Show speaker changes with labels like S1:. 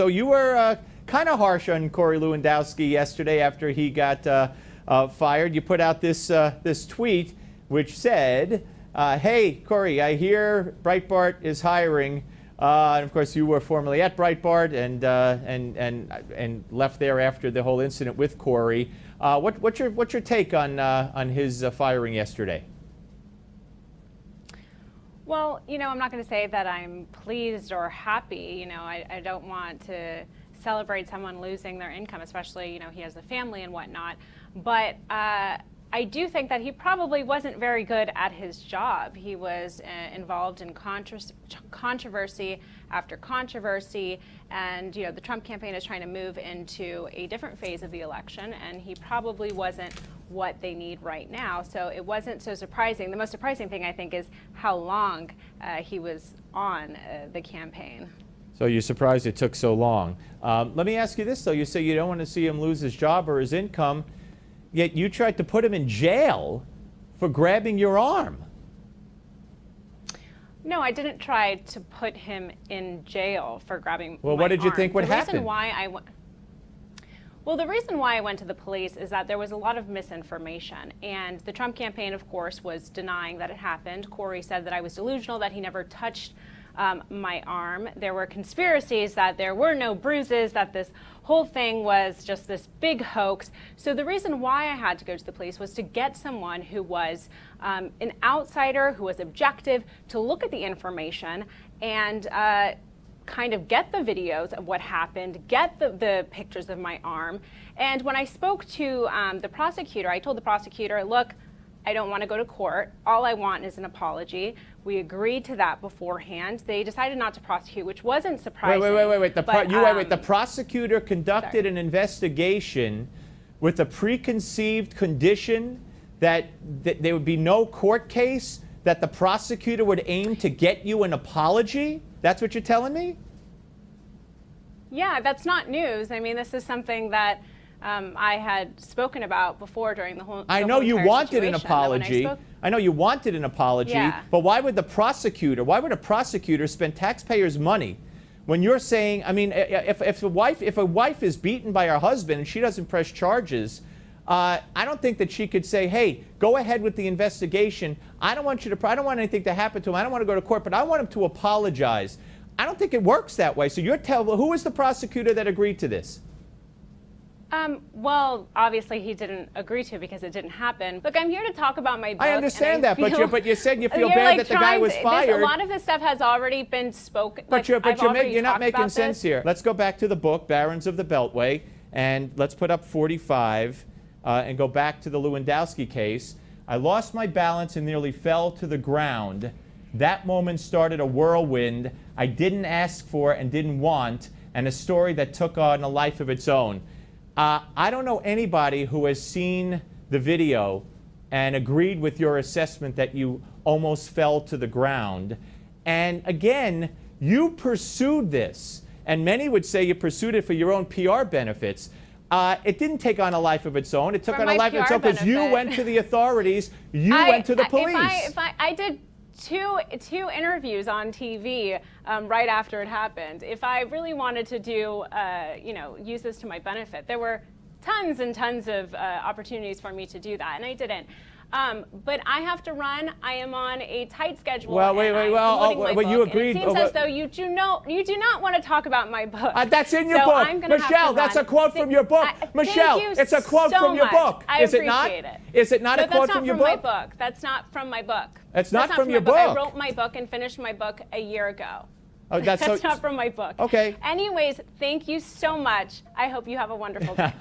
S1: So you were kind of harsh on Corey Lewandowski yesterday after he got fired. You put out this this tweet which said, "Hey Corey, I hear Breitbart is hiring." And of course, you were formerly at Breitbart and left there after the whole incident with Corey. What's your take on his firing yesterday?
S2: Well, I'm not going to say that I'm pleased or happy. I don't want to celebrate someone losing their income, especially, he has a family and whatnot. But I do think that he probably wasn't very good at his job. He was involved in controversy after controversy, and the Trump campaign is trying to move into a different phase of the election, and he probably wasn't what they need right now. So it wasn't so surprising. The most surprising thing, I think, is how long he was on the campaign.
S1: So you're surprised it took so long. Let me ask you this, though. You say you don't want to see him lose his job or his income, yet you tried to put him in jail for grabbing your arm.
S2: No, I didn't try to put him in jail for grabbing my arm.
S1: Well, what did you think would happen?
S2: The reason why I went to the police is that there was a lot of misinformation, and the Trump campaign, of course, was denying that it happened. Corey said that I was delusional, that he never touched my arm. There were conspiracies that there were no bruises, that this whole thing was just this big hoax. So the reason why I had to go to the police was to get someone who was an outsider, who was objective, to look at the information and kind of get the videos of what happened, get the pictures of my arm. And when I spoke to the prosecutor, I told the prosecutor, look, I don't want to go to court. All I want is an apology. We agreed to that beforehand. They decided not to prosecute, which wasn't surprising.
S1: Wait. The prosecutor conducted an investigation with a preconceived condition that there would be no court case, that the prosecutor would aim to get you an apology? That's what you're telling me?
S2: Yeah, that's not news. I mean, this is something that I had spoken about before during the whole.
S1: I know you wanted an apology. I know you wanted an apology, but why would a prosecutor spend taxpayers' money when you're saying, I mean, if a wife is beaten by her husband and she doesn't press charges, I don't think that she could say, hey, go ahead with the investigation. I don't want anything to happen to him. I don't want to go to court, but I want him to apologize. I don't think it works that way. So who was the prosecutor that agreed to this?
S2: Well, obviously he didn't agree to, because it didn't happen. Look, I'm here to talk about my book.
S1: I understand that, but you said you feel bad that the guy was fired.
S2: A lot of this stuff has already been spoken.
S1: But you're not making sense here. Let's go back to the book, Barons of the Beltway, and let's put up 45 and go back to the Lewandowski case. I lost my balance and nearly fell to the ground. That moment started a whirlwind I didn't ask for and didn't want, and a story that took on a life of its own. I don't know anybody who has seen the video and agreed with your assessment that you almost fell to the ground. And again, you pursued this, and many would say you pursued it for your own PR benefits. It didn't take on a life of its own. It took on a life of its own because you went to the authorities, you went to the police.
S2: I did two interviews on TV right after it happened. If I really wanted to do, use this to my benefit, there were tons and tons of opportunities for me to do that, and I didn't. But I have to run. I am on a tight schedule.
S1: Well, you agreed.
S2: It seems as though you do not want to talk about my book.
S1: That's in your book, Michelle. That's a quote from your book, Michelle. It's a quote from your book.
S2: Is it not?
S1: Is it not a quote from your book?
S2: That's not from my book.
S1: It's not from your book.
S2: I wrote my book and finished my book a year ago.
S1: Oh, that's
S2: not from my book.
S1: Okay.
S2: Anyways, thank you so much. I hope you have a wonderful day.